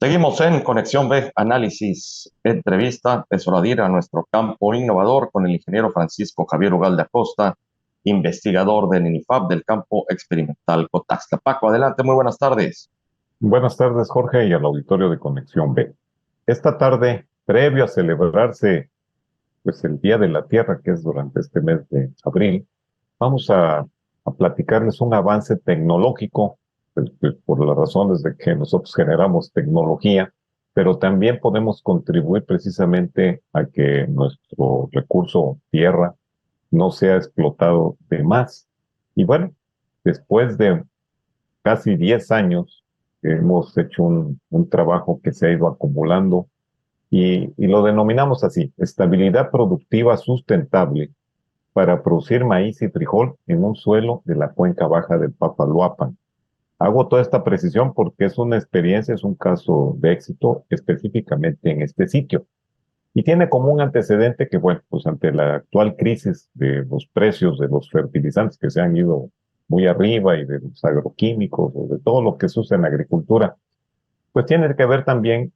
Seguimos en Conexión B, análisis, entrevista. Es hora de ir a nuestro campo innovador con el ingeniero Francisco Javier Ugalde Acosta, investigador del INIFAP del campo experimental Cotaxtla. Paco, adelante, muy buenas tardes. Buenas tardes, Jorge, y al auditorio de Conexión B. Esta tarde, previo a celebrarse el Día de la Tierra, que es durante este mes de abril, vamos a platicarles un avance tecnológico, por las razones de que nosotros generamos tecnología, pero también podemos contribuir precisamente a que nuestro recurso tierra no sea explotado de más. Y bueno, después de casi 10 años hemos hecho un trabajo que se ha ido acumulando y lo denominamos así, estabilidad productiva sustentable para producir maíz y frijol en un suelo de la cuenca baja del Papaloapan. Hago toda esta precisión porque es una experiencia, es un caso de éxito específicamente en este sitio. Y tiene como un antecedente que, bueno, pues ante la actual crisis de los precios de los fertilizantes que se han ido muy arriba y de los agroquímicos o de todo lo que se usa en la agricultura, pues tiene que ver también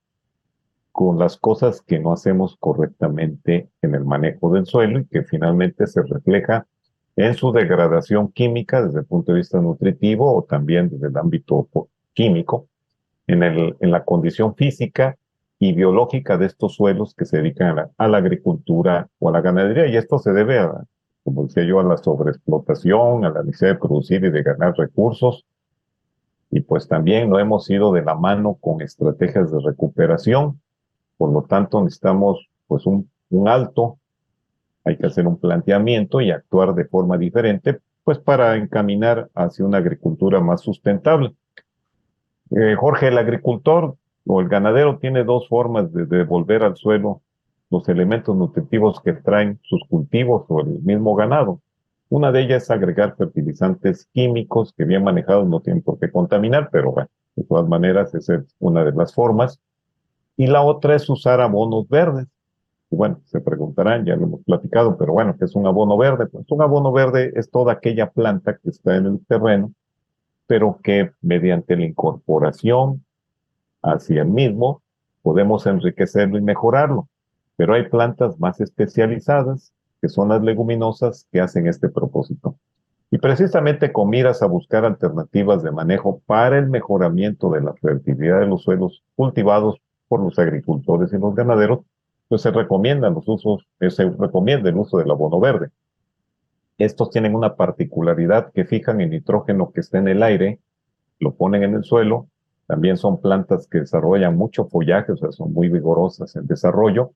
con las cosas que no hacemos correctamente en el manejo del suelo y que finalmente se refleja en su degradación química desde el punto de vista nutritivo o también desde el ámbito químico en la condición física y biológica de estos suelos que se dedican a la agricultura o a la ganadería. Y esto se debe a, como decía yo, a la sobreexplotación, a la necesidad de producir y de ganar recursos. Y pues también no hemos ido de la mano con estrategias de recuperación. Por lo tanto, necesitamos pues un alto, hay que hacer un planteamiento y actuar de forma diferente, pues para encaminar hacia una agricultura más sustentable. Jorge, el agricultor o el ganadero tiene dos formas de devolver al suelo los elementos nutritivos que traen sus cultivos o el mismo ganado. Una de ellas es agregar fertilizantes químicos que bien manejados no tienen por qué contaminar, pero bueno, de todas maneras esa es una de las formas. Y la otra es usar abonos verdes. Y bueno, se preguntarán, ya lo hemos platicado, pero bueno, ¿qué es un abono verde? Pues un abono verde es toda aquella planta que está en el terreno, pero que mediante la incorporación hacia el mismo, podemos enriquecerlo y mejorarlo. Pero hay plantas más especializadas, que son las leguminosas, que hacen este propósito. Y precisamente con miras a buscar alternativas de manejo para el mejoramiento de la fertilidad de los suelos cultivados por los agricultores y los ganaderos, pues se recomiendan los usos, se recomienda el uso del abono verde. Estos tienen una particularidad que fijan el nitrógeno que está en el aire, lo ponen en el suelo. También son plantas que desarrollan mucho follaje, o sea, son muy vigorosas en desarrollo.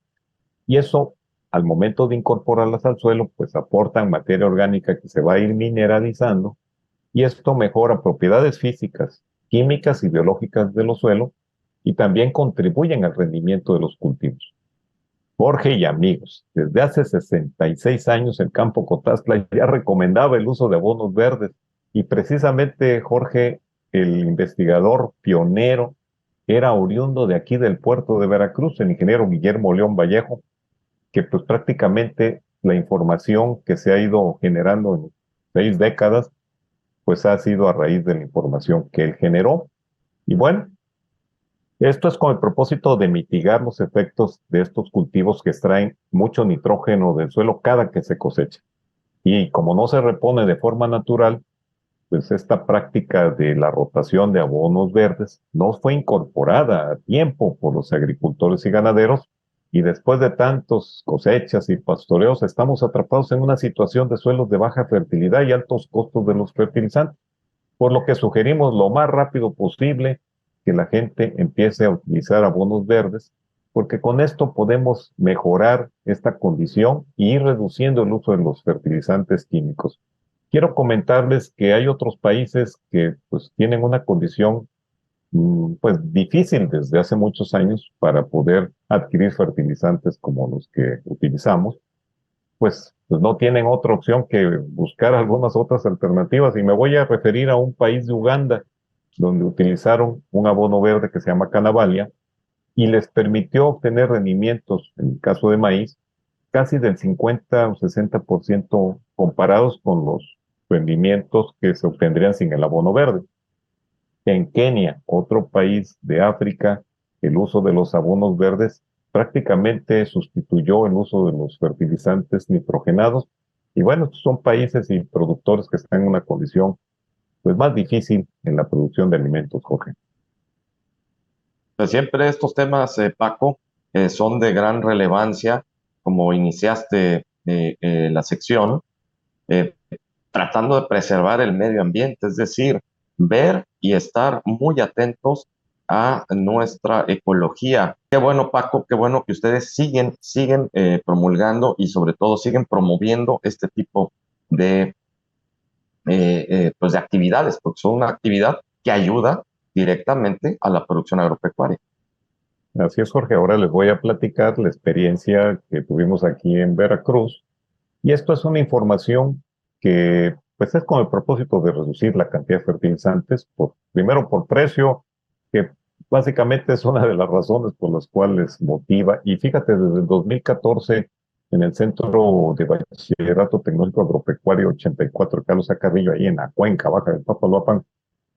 Y eso, al momento de incorporarlas al suelo, pues aportan materia orgánica que se va a ir mineralizando. Y esto mejora propiedades físicas, químicas y biológicas de los suelos y también contribuyen al rendimiento de los cultivos. Jorge y amigos, desde hace 66 años el campo Cotazla ya recomendaba el uso de abonos verdes y precisamente Jorge, el investigador pionero, era oriundo de aquí del puerto de Veracruz, el ingeniero Guillermo León Vallejo, que pues prácticamente la información que se ha ido generando en 6 décadas, pues ha sido a raíz de la información que él generó. Y bueno, esto es con el propósito de mitigar los efectos de estos cultivos que extraen mucho nitrógeno del suelo cada que se cosecha. Y como no se repone de forma natural, pues esta práctica de la rotación de abonos verdes no fue incorporada a tiempo por los agricultores y ganaderos. Y después de tantos cosechas y pastoreos, estamos atrapados en una situación de suelos de baja fertilidad y altos costos de los fertilizantes, por lo que sugerimos lo más rápido posible que la gente empiece a utilizar abonos verdes, porque con esto podemos mejorar esta condición y ir reduciendo el uso de los fertilizantes químicos. Quiero comentarles que hay otros países que pues tienen una condición pues difícil desde hace muchos años para poder adquirir fertilizantes como los que utilizamos, pues no tienen otra opción que buscar algunas otras alternativas. Y me voy a referir a un país de Uganda, donde utilizaron un abono verde que se llama Canavalia y les permitió obtener rendimientos, en el caso de maíz, casi del 50 o 60% comparados con los rendimientos que se obtendrían sin el abono verde. En Kenia, otro país de África, el uso de los abonos verdes prácticamente sustituyó el uso de los fertilizantes nitrogenados. Y bueno, estos son países y productores que están en una condición pues más difícil en la producción de alimentos, Jorge. Pues siempre estos temas, Paco, son de gran relevancia, como iniciaste la sección, eh, tratando de preservar el medio ambiente, es decir, ver y estar muy atentos a nuestra ecología. Qué bueno, Paco, qué bueno que ustedes siguen promulgando y sobre todo siguen promoviendo este tipo de, pues de actividades, porque son una actividad que ayuda directamente a la producción agropecuaria. Así es, Jorge. Ahora les voy a platicar la experiencia que tuvimos aquí en Veracruz. Y esto es una información que pues es con el propósito de reducir la cantidad de fertilizantes, primero por precio, que básicamente es una de las razones por las cuales motiva. Y fíjate, desde el 2014, en el Centro de Bachillerato Tecnológico Agropecuario 84, Carlos A. Carrillo, ahí en la cuenca baja del Papaloapan,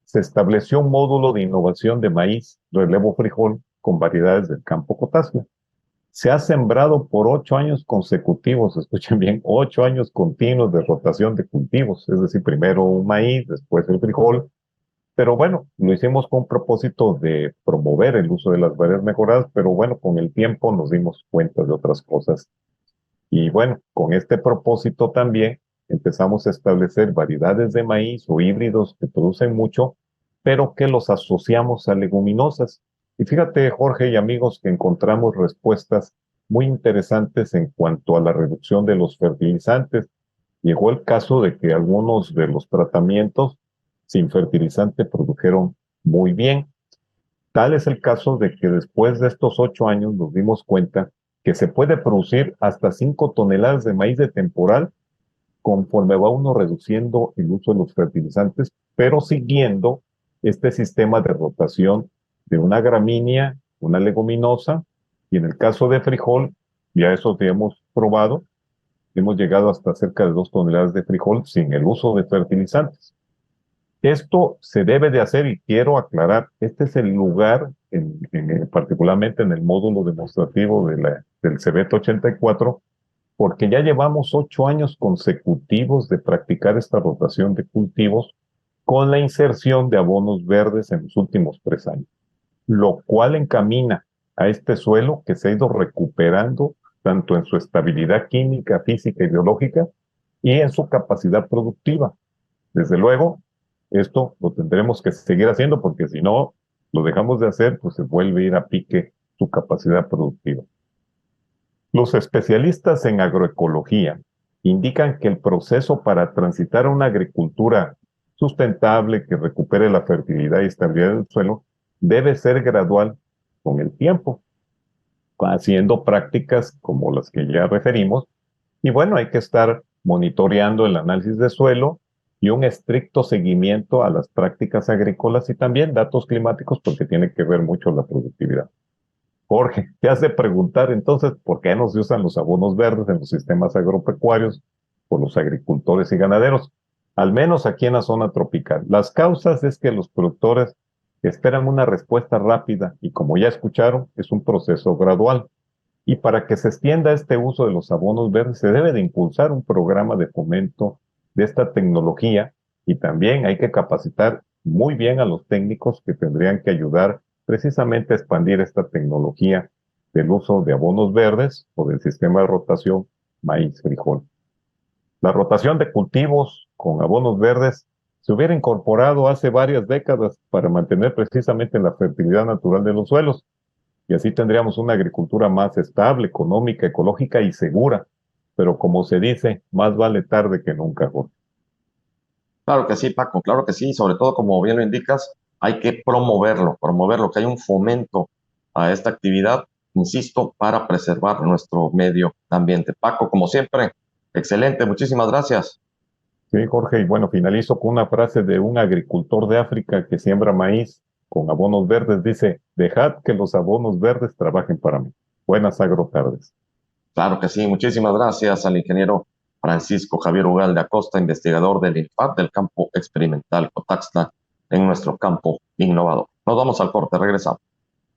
se estableció un módulo de innovación de maíz, relevo frijol, con variedades del campo Cotasme. Se ha sembrado por 8 años consecutivos, escuchen bien, 8 años continuos de rotación de cultivos, es decir, primero un maíz, después el frijol, pero bueno, lo hicimos con propósito de promover el uso de las variedades mejoradas, pero bueno, con el tiempo nos dimos cuenta de otras cosas. Y bueno, con este propósito también empezamos a establecer variedades de maíz o híbridos que producen mucho, pero que los asociamos a leguminosas. Y fíjate, Jorge y amigos, que encontramos respuestas muy interesantes en cuanto a la reducción de los fertilizantes. Llegó el caso de que algunos de los tratamientos sin fertilizante produjeron muy bien. Tal es el caso de que después de estos 8 años nos dimos cuenta que se puede producir hasta 5 toneladas de maíz de temporal conforme va uno reduciendo el uso de los fertilizantes, pero siguiendo este sistema de rotación de una gramínea, una leguminosa, y en el caso de frijol, ya eso que hemos probado, hemos llegado hasta cerca de 2 toneladas de frijol sin el uso de fertilizantes. Esto se debe de hacer y quiero aclarar, este es el lugar, particularmente en el módulo demostrativo del CEBET 84, porque ya llevamos 8 años consecutivos de practicar esta rotación de cultivos con la inserción de abonos verdes en los últimos 3 años, lo cual encamina a este suelo que se ha ido recuperando tanto en su estabilidad química, física y biológica y en su capacidad productiva. Desde luego, esto lo tendremos que seguir haciendo porque si no lo dejamos de hacer, pues se vuelve a ir a pique su capacidad productiva. Los especialistas en agroecología indican que el proceso para transitar a una agricultura sustentable que recupere la fertilidad y estabilidad del suelo debe ser gradual con el tiempo, haciendo prácticas como las que ya referimos. Y bueno, hay que estar monitoreando el análisis de suelo y un estricto seguimiento a las prácticas agrícolas y también datos climáticos porque tiene que ver mucho la productividad. Jorge, te hace preguntar entonces por qué no se usan los abonos verdes en los sistemas agropecuarios por los agricultores y ganaderos, al menos aquí en la zona tropical. Las causas es que los productores esperan una respuesta rápida y como ya escucharon, es un proceso gradual. Y para que se extienda este uso de los abonos verdes, se debe de impulsar un programa de fomento de esta tecnología y también hay que capacitar muy bien a los técnicos que tendrían que ayudar precisamente a expandir esta tecnología del uso de abonos verdes o del sistema de rotación maíz-frijol. La rotación de cultivos con abonos verdes se hubiera incorporado hace varias décadas para mantener precisamente la fertilidad natural de los suelos y así tendríamos una agricultura más estable, económica, ecológica y segura. Pero como se dice, más vale tarde que nunca, Jorge. Claro que sí, Paco, claro que sí, sobre todo como bien lo indicas, hay que promoverlo, que hay un fomento a esta actividad, insisto, para preservar nuestro medio ambiente. Paco, como siempre, excelente, muchísimas gracias. Sí, Jorge, y bueno, finalizo con una frase de un agricultor de África que siembra maíz con abonos verdes. Dice, dejad que los abonos verdes trabajen para mí. Buenas agrotardes. Claro que sí, muchísimas gracias al ingeniero Francisco Javier Ugalde Acosta, investigador del INFAP del campo experimental Cotaxtla en nuestro campo innovador. Nos vamos al corte, regresamos.